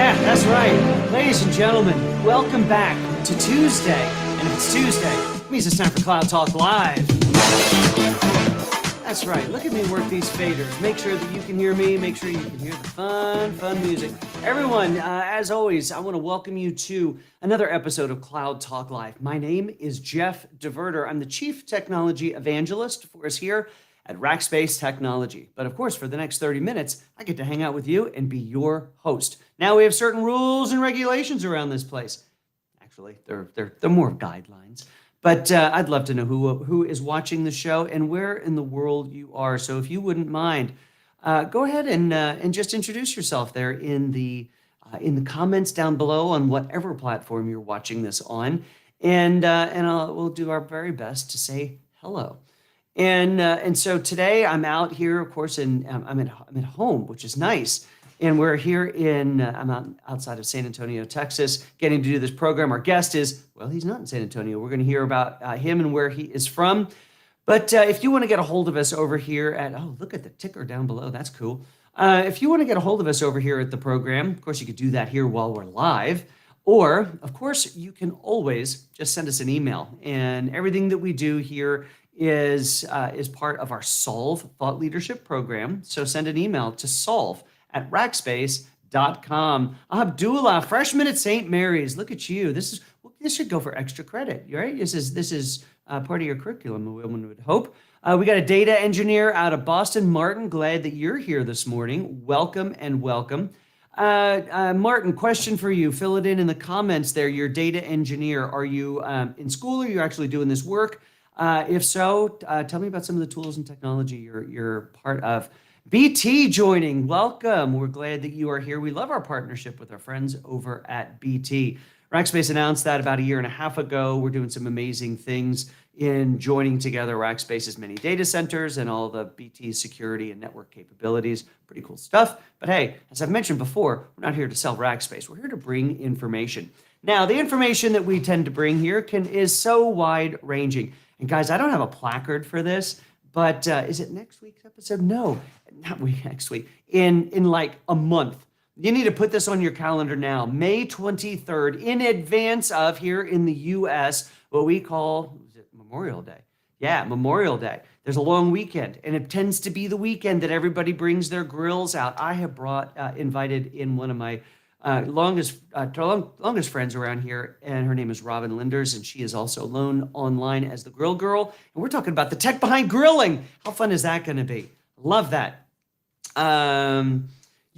Yeah, that's right. Ladies and gentlemen, welcome back to Tuesday. And if it's Tuesday, it means it's time for Cloud Talk Live. That's right. Look at me work these faders. Make sure that you can hear me. Make sure you can hear the fun music. Everyone, as always, I want to welcome you to another episode of Cloud Talk Live. My name is Jeff DeVerter. I'm the Chief Technology Evangelist for us here at Rackspace Technology. But of course, for the next 30 minutes, I get to hang out with you and be your host. Now we have certain rules and regulations around this place. Actually, they're more guidelines. But I'd love to know who is watching the show and where in the world you are. So if you wouldn't mind, go ahead and just introduce yourself there in the comments down below on whatever platform you're watching this on, and we'll do our very best to say hello. And so today I'm out here, of course, and I'm at home, which is nice. And we're here I'm outside of San Antonio, Texas, getting to do this program. Our guest he's not in San Antonio. We're going to hear about him and where he is from. But if you want to get a hold of us over here look at the ticker down below. That's cool. If you want to get a hold of us over here at the program, of course, you could do that here while we're live. Or, of course, you can always just send us an email. And everything that we do here is part of our Solve Thought Leadership program. So send an email to solve@rackspace.com. Abdullah, freshman at St. Mary's. Look at you. This should go for extra credit, right? This is part of your curriculum, one would hope. We got a data engineer out of Boston. Martin, glad that you're here this morning. Welcome and welcome. Martin, question for you. Fill it in the comments there. You're a data engineer. Are you in school or are you actually doing this work? If so, tell me about some of the tools and technology you're part of. BT joining. Welcome. We're glad that you are here. We love our partnership with our friends over at BT. Rackspace announced that about a year and a half ago. We're doing some amazing things in joining together Rackspace's many data centers and all the BT security and network capabilities. Pretty cool stuff. But hey, as I've mentioned before, we're not here to sell Rackspace. We're here to bring information. Now, the information that we tend to bring here is so wide ranging. And guys, I don't have a placard for this, but is it next week's episode? No, not next week. In like a month. You need to put this on your calendar now. May 23rd, in advance of here in the U.S., what we call Memorial Day. Yeah, Memorial Day. There's a long weekend, and it tends to be the weekend that everybody brings their grills out. I have invited in one of my longest friends around here, and her name is Robin Linders, and she is also known online as the Grill Girl. And we're talking about the tech behind grilling. How fun is that going to be? Love that.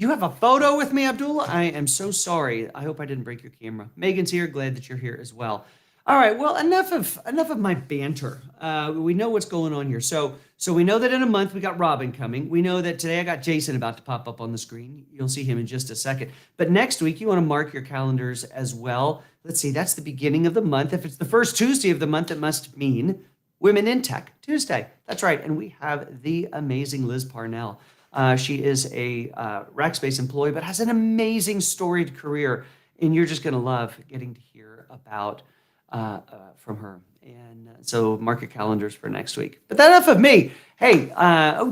You have a photo with me, Abdullah? I am so sorry. I hope I didn't break your camera. Megan's here. Glad that you're here as well. All right. Well, enough of my banter. We know what's going on here. So we know that in a month we got Robin coming. We know that today I got Jason about to pop up on the screen. You'll see him in just a second. But next week you want to mark your calendars as well. Let's see. That's the beginning of the month. If it's the first Tuesday of the month, it must mean Women in Tech Tuesday. That's right. And we have the amazing Liz Parnell. She is a Rackspace employee, but has an amazing storied career. And you're just going to love getting to hear about from her. And so mark your calendars for next week. But enough of me. Hey,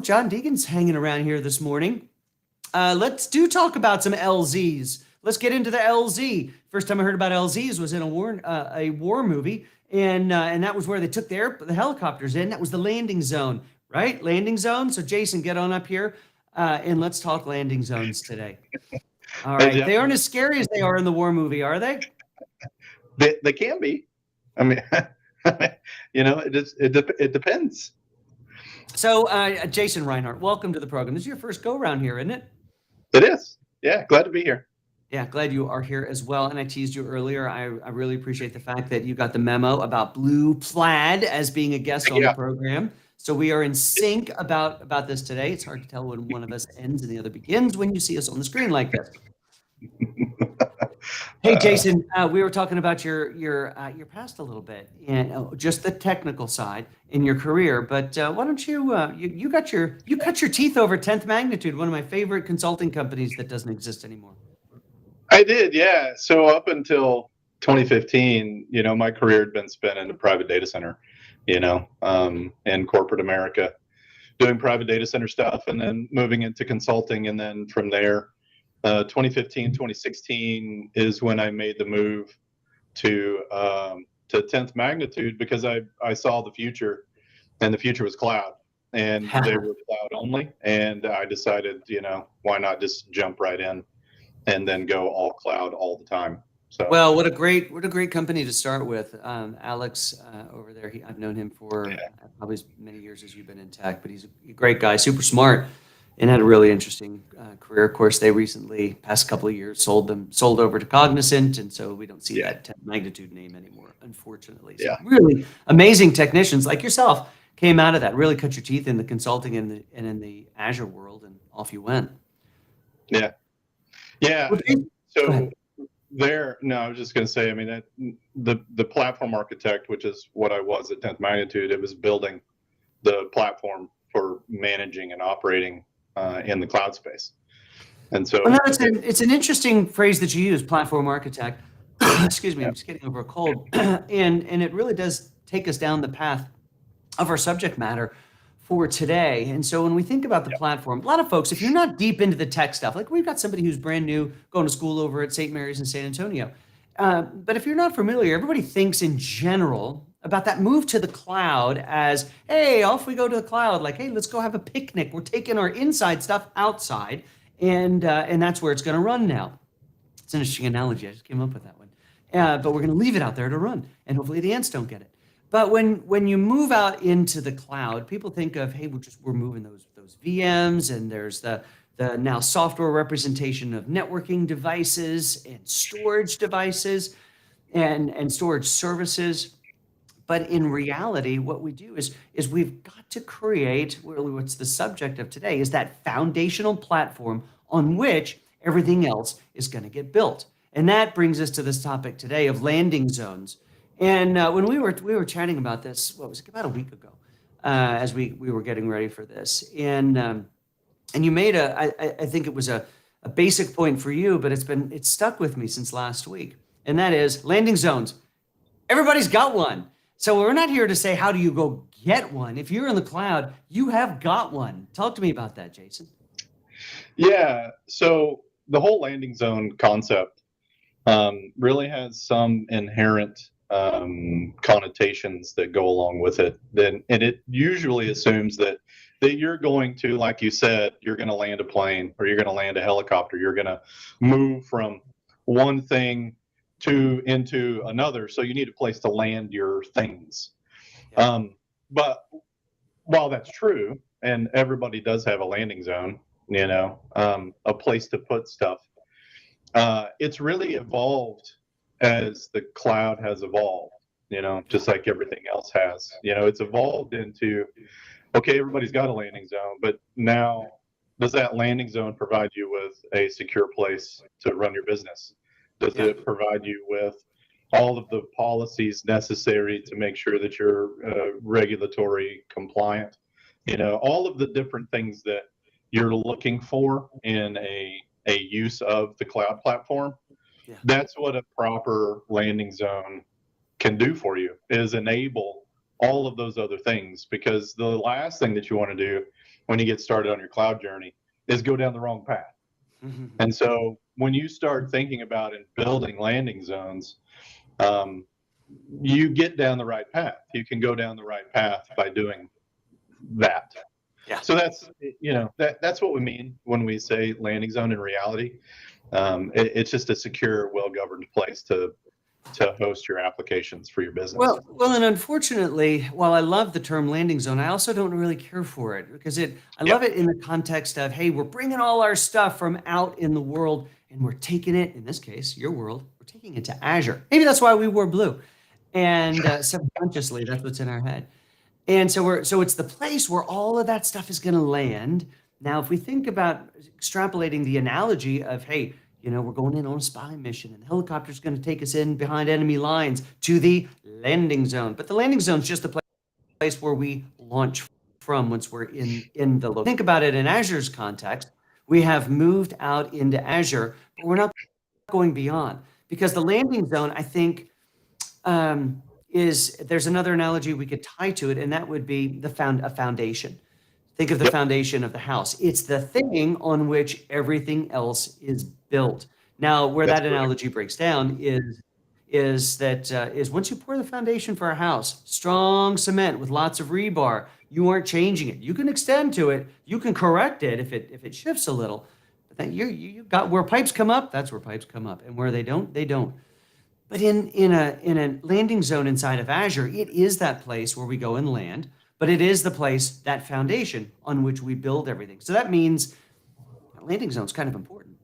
John Deegan's hanging around here this morning. Let's talk about some LZs. Let's get into the LZ. First time I heard about LZs was in a war movie. And that was where they took the helicopters in. That was the landing zone, right? Landing zone. So Jason, get on up here and let's talk landing zones today. All right. They aren't as scary as they are in the war movie, are they? They can be. I mean, it depends. So, Jason Rinehart, welcome to the program. This is your first go around here, isn't it? It is. Yeah, glad to be here. Yeah, glad you are here as well. And I teased you earlier. I really appreciate the fact that you got the memo about Blue Plaid as being a guest on the program. So we are in sync about this today. It's hard to tell when one of us ends and the other begins when you see us on the screen like this. Hey, Jason, we were talking about your past a little bit and just the technical side in your career. But why don't you cut your teeth over 10th Magnitude, one of my favorite consulting companies that doesn't exist anymore. I did, yeah. So up until 2015, my career had been spent in a private data center, in corporate America, doing private data center stuff, and then moving into consulting, and then from there, 2015, 2016 is when I made the move to 10th magnitude, because I saw the future, and the future was cloud, and they were cloud only. And I decided, why not just jump right in and then go all cloud all the time. So, Well, what a great company to start with. Alex over there, I've known him for yeah, probably as many years as you've been in tech, but he's a great guy, super smart, and had a really interesting career. Of course, they recently, past couple of years, sold over to Cognizant, and so we don't see yeah, that 10 magnitude name anymore, unfortunately. So yeah, really amazing technicians like yourself came out of that, really cut your teeth in the consulting and in the Azure world, and off you went. yeah, yeah. Well, Dave, go So ahead. no, I was just going to say, I mean, that the platform architect, which is what I was at 10th magnitude, it was building the platform for managing and operating in the cloud space. And Well, no, so, it's an interesting phrase that you use, platform architect. Excuse me, yeah, I'm just getting over a cold, and it really does take us down the path of our subject matter for today. And so when we think about the yeah, platform, a lot of folks, if you're not deep into the tech stuff, like we've got somebody who's brand new going to school over at St. Mary's in San Antonio. But if you're not familiar, everybody thinks in general about that move to the cloud as, hey, off we go to the cloud. Like, hey, let's go have a picnic. We're taking our inside stuff outside, and that's where it's going to run now. It's an interesting analogy. I just came up with that one. But we're going to leave it out there to run, and hopefully the ants don't get it. But when you move out into the cloud, people think of, hey, we're moving those VMs, and there's the now software representation of networking devices and storage devices and storage services. But in reality, what we do is we've got to create, really what's the subject of today, is that foundational platform on which everything else is going to get built. And that brings us to this topic today of landing zones. And when we were chatting about this, what was it, about a week ago, as we were getting ready for this, and you made I think it was a basic point for you, but it's stuck with me since last week, and that is landing zones. Everybody's got one. So we're not here to say, how do you go get one? If you're in the cloud, you have got one. Talk to me about that, Jason. yeah. So the whole landing zone concept really has some inherent connotations that go along with it. And it usually assumes that you're going to, like you said, you're going to land a plane, or you're going to land a helicopter. You're going to move from one thing into another. So you need a place to land your things. Yeah. But while that's true, and everybody does have a landing zone, a place to put stuff, it's really evolved as the cloud has evolved, just like everything else has. It's evolved into, okay, everybody's got a landing zone, but now does that landing zone provide you with a secure place to run your business? Does Yeah. it provide you with all of the policies necessary to make sure that you're regulatory compliant? All of the different things that you're looking for in a use of the cloud platform. Yeah. That's what a proper landing zone can do for you, is enable all of those other things. Because the last thing that you want to do when you get started on your cloud journey is go down the wrong path. And so when you start thinking about and building landing zones, um, you get down the right path. You can go down the right path by doing that. Yeah. So that's what we mean when we say landing zone in reality. It's just a secure, well-governed place to host your applications for your business. Well, and unfortunately, while I love the term landing zone, I also don't really care for it because I love Yep. it in the context of, hey, we're bringing all our stuff from out in the world and we're taking it, in this case, your world, we're taking it to Azure. Maybe that's why we wore blue. And subconsciously, that's what's in our head. And so it's the place where all of that stuff is going to land. Now, if we think about extrapolating the analogy of, hey, we're going in on a spy mission and the helicopter's going to take us in behind enemy lines to the landing zone. But the landing zone is just the place where we launch from once we're in the location. Think about it in Azure's context. We have moved out into Azure, but we're not going beyond, because the landing zone, I think, there's another analogy we could tie to it, and that would be a foundation. Think of the Yep. foundation of the house. It's the thing on which everything else is built. Now, where That's that correct. analogy breaks down is once you pour the foundation for a house, strong cement with lots of rebar, you aren't changing it. You can extend to it, you can correct it if it shifts a little. But then you got where pipes come up, that's where pipes come up, and where they don't, they don't. But in a landing zone inside of Azure, it is that place where we go and land, but it is the place, that foundation on which we build everything. So that means a landing zone is kind of important.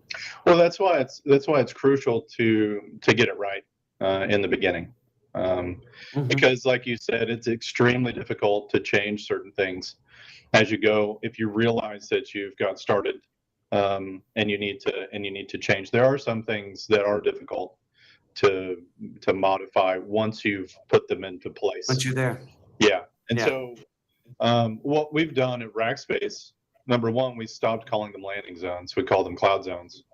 Well, that's why it's crucial to get it right in the beginning, Hmm. because, like you said, it's extremely difficult to change certain things as you go. If you realize that you've got started, and you need to change, there are some things that are difficult to to modify once you've put them into place. Once you're there. Yeah, and Yeah. so what we've done at Rackspace, number one, we stopped calling them landing zones. We call them cloud zones,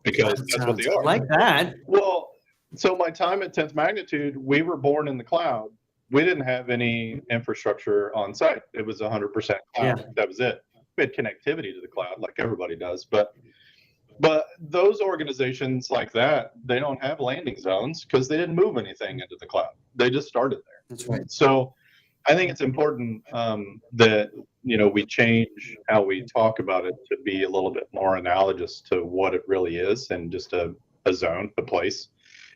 because Cloud that's what they zones. I are. like that. Well, so my time at 10th magnitude, we were born in the cloud. We didn't have any infrastructure on site. It was 100% Yeah. cloud. That was it. We had connectivity to the cloud like everybody does, but those organizations like that, they don't have landing zones because they didn't move anything into the cloud. They just started That's there. right. So I think it's important, that we change how we talk about it to be a little bit more analogous to what it really is, and just a zone, a place.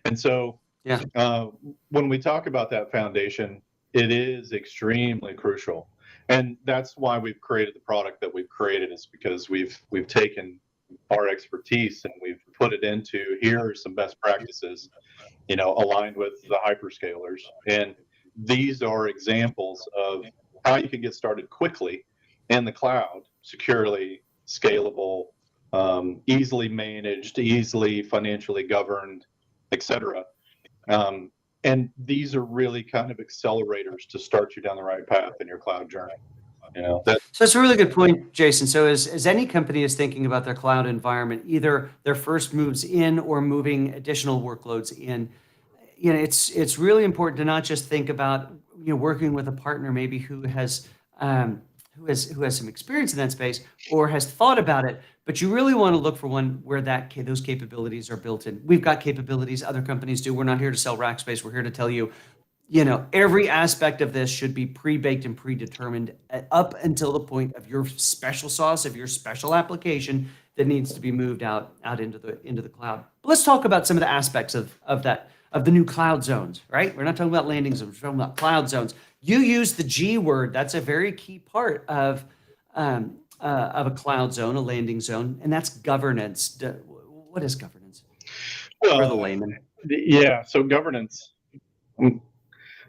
And so Yeah. uh, when we talk about that foundation, it is extremely crucial, and that's why we've created the product that we've created. Is because we've taken our expertise and we've put it into, here are some best practices, aligned with the hyperscalers. And these are examples of how you can get started quickly in the cloud, securely, scalable, easily managed, easily financially governed, etc. Um, and these are really kind of accelerators to start you down the right path in your cloud journey. That. So it's a really good point, Jason. So as any company is thinking about their cloud environment, either their first moves in or moving additional workloads in, it's really important to not just think about working with a partner maybe who has some experience in that space or has thought about it, but you really want to look for one where those capabilities are built in. We've got capabilities, other companies do. We're not here to sell Rackspace. We're here to tell you, every aspect of this should be pre-baked and predetermined up until the point of your special sauce, of your special application that needs to be moved out into the cloud. But let's talk about some of the aspects of the new cloud zones, right? We're not talking about landing zones, we're talking about cloud zones. You use the G word. That's a very key part of a cloud zone, a landing zone, and that's governance. What is governance for the Well, layman? yeah. So governance,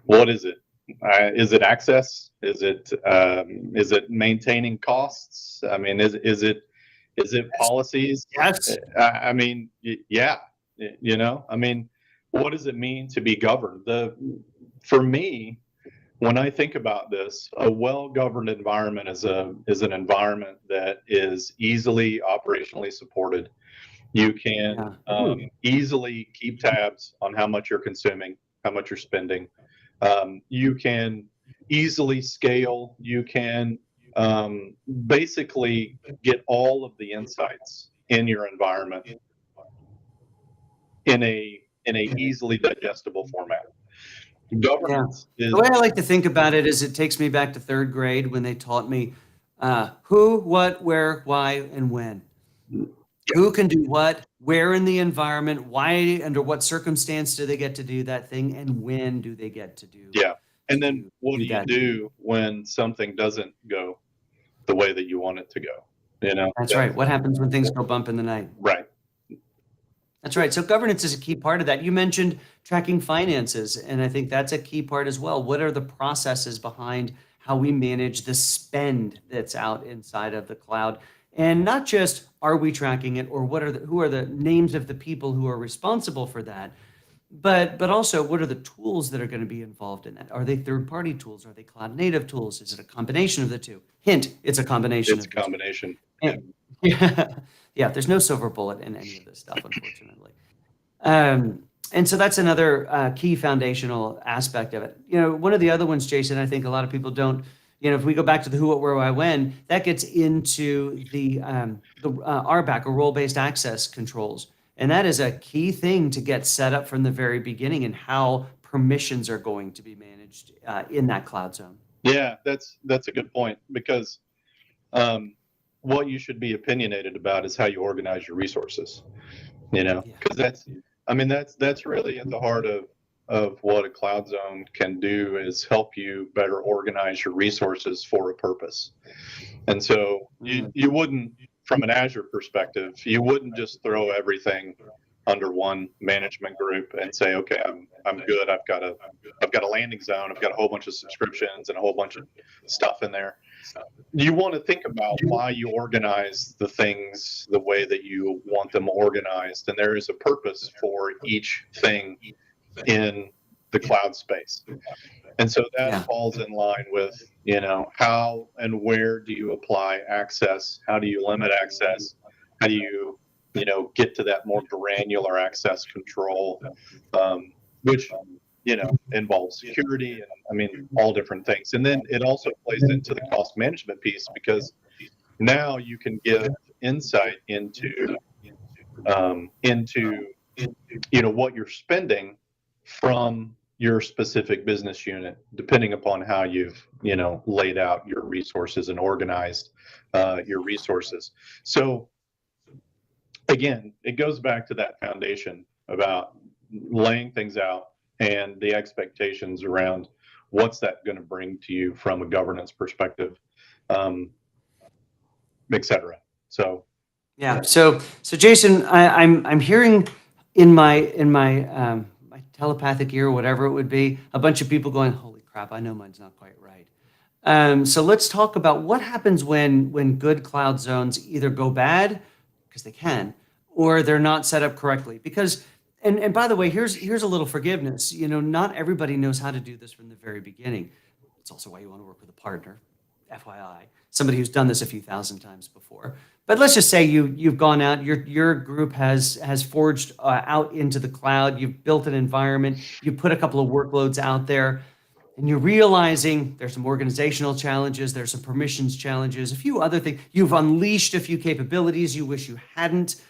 what is it? Is it access? Is it maintaining costs? I mean, is it policies? Yes. I mean, yeah. I mean, what does it mean to be governed? For me, when I think about this, a well-governed environment is an environment that is easily operationally supported. You can Yeah. Ooh. easily keep tabs on how much you're consuming, how much you're spending. You can easily scale. You can basically get all of the insights in your environment in a easily digestible format. Yeah. Governance is. The way I like to think about it is it takes me back to third grade when they taught me who, what, where, why, and when. Who can do what, where in the environment, why, under what circumstance do they get to do that thing, and when do they get to do Yeah. And to then do what do do you that thing? do when something doesn't go the way that you want it to go? That's right. That's What happens when things go bump in the night? right. That's right. So governance is a key part of that. You mentioned tracking finances, and I think that's a key part as well. What are the processes behind how we manage the spend that's out inside of the cloud? And not just are we tracking it, or who are the names of the people who are responsible for that, but also what are the tools that are going to be involved in that? Are they third-party tools? Are they cloud native tools? Is it a combination of the two? Hint, it's a combination It's a of the two. combination. And yeah, yeah, there's no silver bullet in any of this stuff, unfortunately. And so that's another key foundational aspect of it. One of the other ones, Jason, I think a lot of people don't, if we go back to the who, what, where, why, when, that gets into the RBAC, or role-based access controls. And that is a key thing to get set up from the very beginning, and how permissions are going to be managed in that cloud zone. Yeah, that's a good point, because what you should be opinionated about is how you organize your resources. Yeah. Because that's really at the heart of what a cloud zone can do, is help you better organize your resources for a purpose. And so you wouldn't, from an Azure perspective, you wouldn't just throw everything under one management group and say, okay, I'm good. I've got a landing zone. I've got a whole bunch of subscriptions and a whole bunch of stuff in there. You want to think about why you organize the things the way that you want them organized, and there is a purpose for each thing in the cloud space. And so that falls in line with, how and where do you apply access? How do you limit access? How do you, get to that more granular access control, which, involves security and all different things. And then it also plays into the cost management piece, because now you can give insight into what you're spending from your specific business unit, depending upon how you've laid out your resources and organized your resources. So again, it goes back to that foundation about laying things out and the expectations around what's that going to bring to you from a governance perspective, et cetera. So yeah. So Jason, I'm hearing in my my telepathic ear, whatever it would be, a bunch of people going, "Holy crap! I know mine's not quite right." So let's talk about what happens when good cloud zones either go bad, because they can, or they're not set up correctly. Because and by the way, here's a little forgiveness. Not everybody knows how to do this from the very beginning. It's also why you want to work with a partner, FYI, somebody who's done this a few thousand times before. But let's just say you've gone out, your group has forged out into the cloud. You've built an environment. You put a couple of workloads out there, and you're realizing there's some organizational challenges, there's some permissions challenges, a few other things. You've unleashed a few capabilities you wish you hadn't.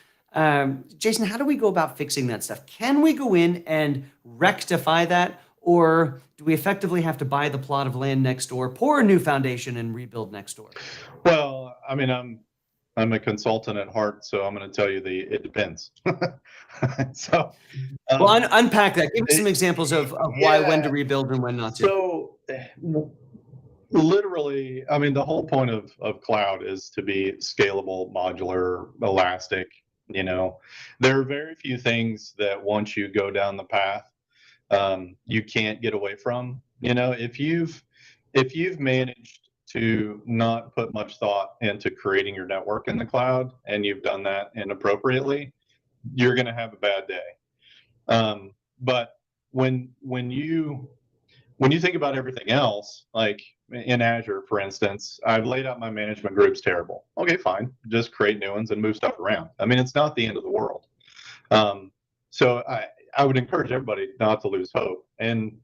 Jason, how do we go about fixing that stuff? Can we go in and rectify that, or do we effectively have to buy the plot of land next door, pour a new foundation, and rebuild next door? Well, I'm a consultant at heart, so I'm going to tell you it depends. So, well, unpack that. Give me some examples of why, when to rebuild and when not to. So, literally, the whole point of cloud is to be scalable, modular, elastic. There are very few things that once you go down the path, you can't get away from. If you've managed to not put much thought into creating your network in the cloud, and you've done that inappropriately, you're going to have a bad day. But when you think about everything else, like in Azure, for instance, I've laid out my management groups terrible. Okay, fine. Just create new ones and move stuff around. It's not the end of the world. So I would encourage everybody not to lose hope. And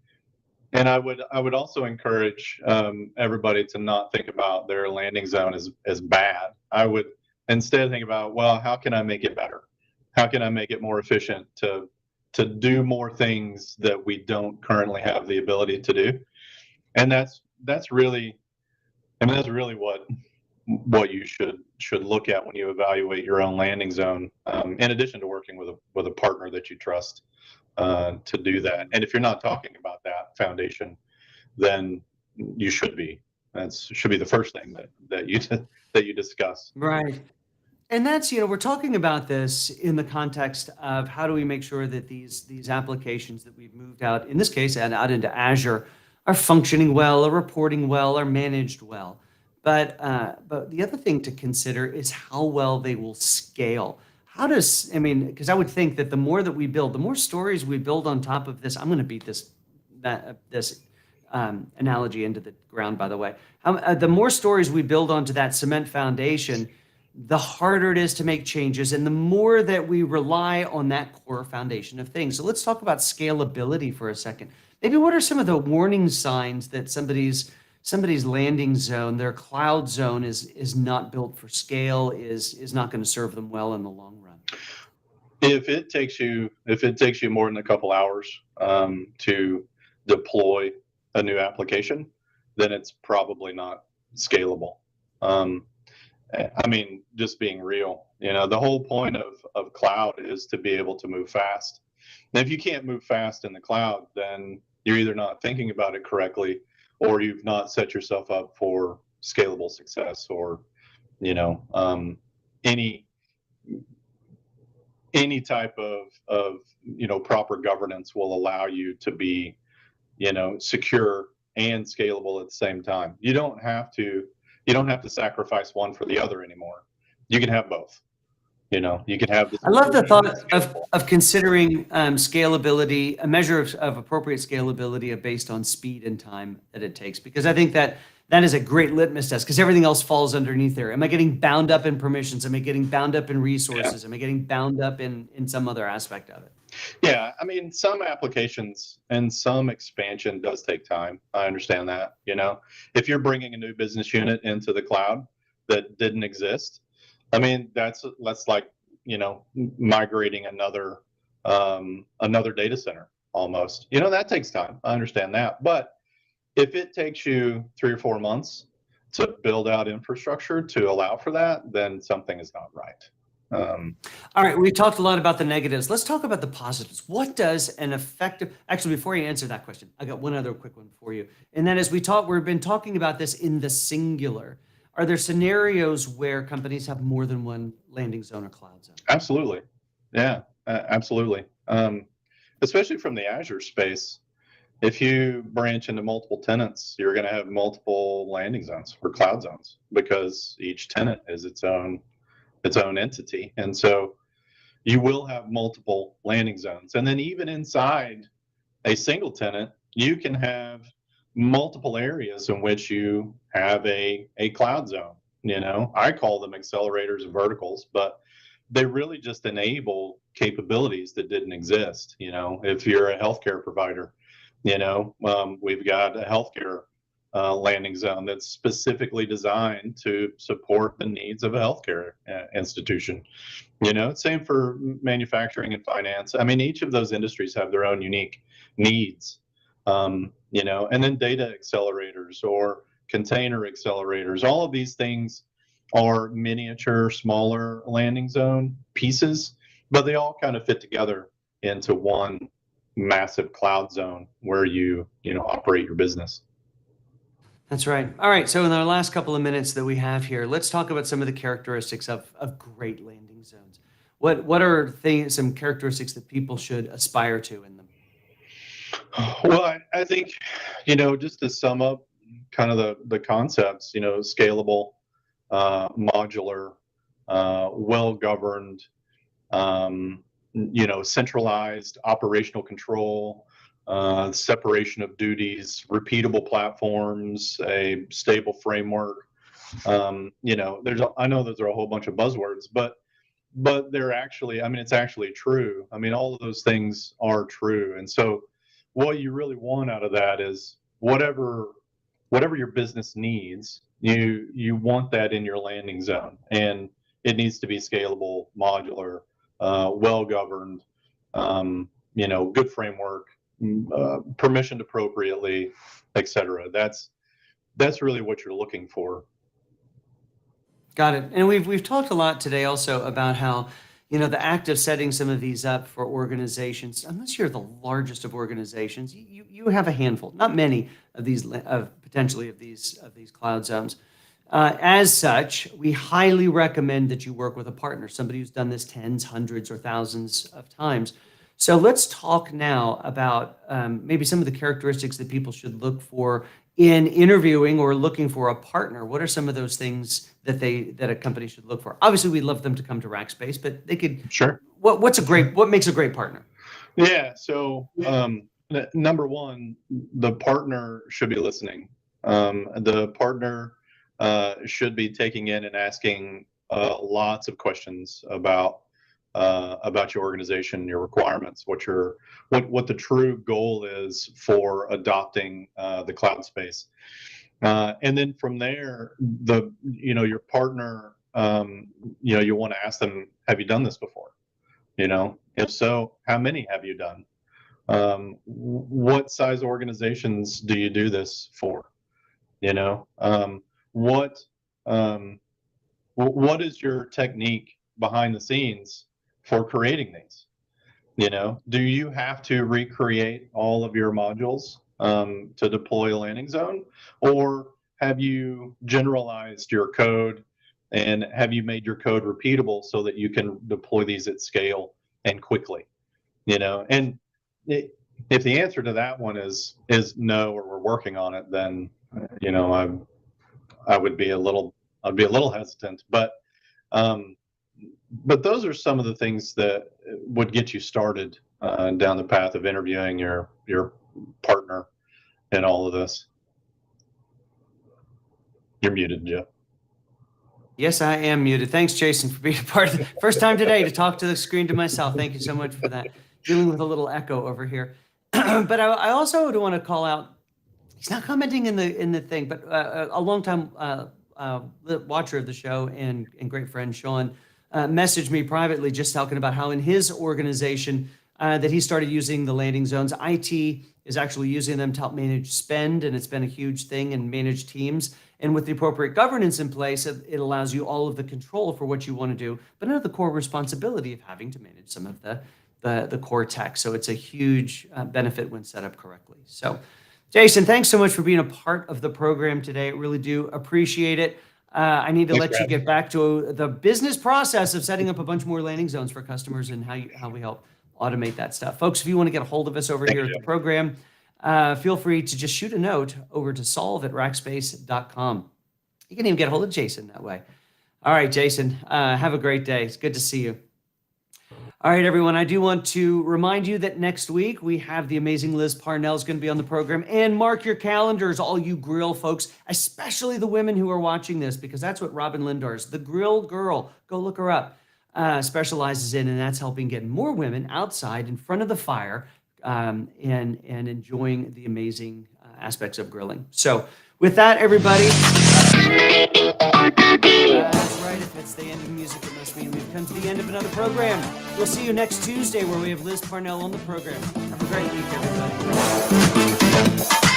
I would also encourage everybody to not think about their landing zone as bad. I would instead think about, well, how can I make it better? How can I make it more efficient to do more things that we don't currently have the ability to do? And that's really what you should look at when you evaluate your own landing zone. In addition to working with a partner that you trust to do that. And if you're not talking about that foundation, then you should be. That should be the first thing that you discuss. Right. And that's, we're talking about this in the context of how do we make sure that these applications that we've moved out, in this case, and out into Azure, are functioning well, are reporting well, are managed well. But the other thing to consider is how well they will scale. Because I would think that the more that we build, the more stories we build on top of this. I'm going to beat this analogy into the ground, by the way. The more stories we build onto that cement foundation, the harder it is to make changes, and the more that we rely on that core foundation of things. So let's talk about scalability for a second. Maybe what are some of the warning signs that somebody's somebody's landing zone, their cloud zone is not built for scale, is not going to serve them well in the long run? If it takes you more than a couple hours to deploy a new application, then it's probably not scalable. Um, I mean, just being real, the whole point of cloud is to be able to move fast. And if you can't move fast in the cloud, then you're either not thinking about it correctly, or you've not set yourself up for scalable success, or any any type of proper governance will allow you to be secure and scalable at the same time. You don't have to sacrifice one for the other anymore. You can have both. You can have the I love the security and thought the scalable. of considering scalability, a measure of appropriate scalability based on speed and time that it takes, because I think that that is a great litmus test, because everything else falls underneath there. Am I getting bound up in permissions? Am I getting bound up in Yeah. resources? Am I getting bound up in some other aspect of it? Yeah, I mean, some applications and some expansion does take time. I understand that. If you're bringing a new business unit into the cloud that didn't exist, I mean, that's like migrating another data center almost. That takes time. I understand that, but if it takes you 3 or 4 months to build out infrastructure to allow for that, then something is not right. All right, we talked a lot about the negatives. Let's talk about the positives. What does an effective, actually, before you answer that question, I got one other quick one for you. And that is, we've been talking about this in the singular. Are there scenarios where companies have more than one landing zone or cloud zone? Absolutely. Yeah, absolutely. Especially from the Azure space, if you branch into multiple tenants, you're going to have multiple landing zones or cloud zones, because each tenant is its own entity. And so you will have multiple landing zones. And then even inside a single tenant, you can have multiple areas in which you have a cloud zone. I call them accelerators and verticals, but they really just enable capabilities that didn't exist. If you're a healthcare provider, we've got a healthcare landing zone that's specifically designed to support the needs of a healthcare institution. Same for manufacturing and finance. I mean, each of those industries have their own unique needs. And then data accelerators or container accelerators, all of these things are miniature, smaller landing zone pieces, but they all kind of fit together into one massive cloud zone where you operate your business. That's right. All right. So in our last couple of minutes that we have here, let's talk about some of the characteristics of great landing zones. What are some characteristics that people should aspire to in them? Well, I think, just to sum up kind of the concepts, scalable, modular, well governed, centralized operational control, separation of duties, repeatable platforms, a stable framework. I know those are a whole bunch of buzzwords, but they're actually, I mean, it's actually true. I mean, all of those things are true. And so what you really want out of that is whatever your business needs, you want that in your landing zone, and it needs to be scalable, modular, well governed, good framework, permissioned appropriately, etc. That's really what you're looking for. Got it. And we've talked a lot today also about how, the act of setting some of these up for organizations, unless you're the largest of organizations, you have a handful, not many of these of potentially of these cloud zones. As such, we highly recommend that you work with a partner, somebody who's done this tens, hundreds, or thousands of times. So let's talk now about maybe some of the characteristics that people should look for in interviewing or looking for a partner. What are some of those things that a company should look for? Obviously, we'd love them to come to Rackspace, but they could. Sure. What makes a great partner? Yeah. So, number one, the partner should be listening. The partner should be taking in and asking lots of questions about your organization, your requirements, what the true goal is for adopting the cloud space. And then from there, your partner, you want to ask them, have you done this before? If so, how many have you done? What size organizations do you do this for? What what is your technique behind the scenes for creating these? Do you have to recreate all of your modules to deploy a landing zone, or have you generalized your code and have you made your code repeatable so that you can deploy these at scale and quickly? And if the answer to that one is no, or we're working on it, then I would be I'd be a little hesitant, but those are some of the things that would get you started down the path of interviewing your partner in all of this. You're muted, Jeff. Yes, I am muted. Thanks, Jason, for being a part of the first time today to talk to the screen to myself. Thank you so much for that. Dealing with a little echo over here. But I also would want to call out, he's not commenting in the thing, but a long time watcher of the show and great friend Sean messaged me privately just talking about how in his organization that he started using the landing zones. IT is actually using them to help manage spend, and it's been a huge thing, and manage teams. And with the appropriate governance in place, it allows you all of the control for what you want to do, but none of the core responsibility of having to manage some of the core tech. So it's a huge benefit when set up correctly. So Jason, thanks so much for being a part of the program today. I really do appreciate it. I need to let you get back to the business process of setting up a bunch more landing zones for customers and how we help automate that stuff. Folks, if you want to get a hold of us over here at the program, feel free to just shoot a note over to solve@rackspace.com. You can even get a hold of Jason that way. All right, Jason, have a great day. It's good to see you. All right, everyone, I do want to remind you that next week we have the amazing Liz Parnell is going to be on the program. And mark your calendars, all you grill folks, especially the women who are watching this, because that's what Robin Lindars, the grill girl, go look her up, specializes in, and that's helping get more women outside in front of the fire and enjoying the amazing aspects of grilling. So with that, everybody, that's right. If it's the end of music, it must mean we've come to the end of another program. We'll see you next Tuesday where we have Liz Parnell on the program. Have a great week, everybody.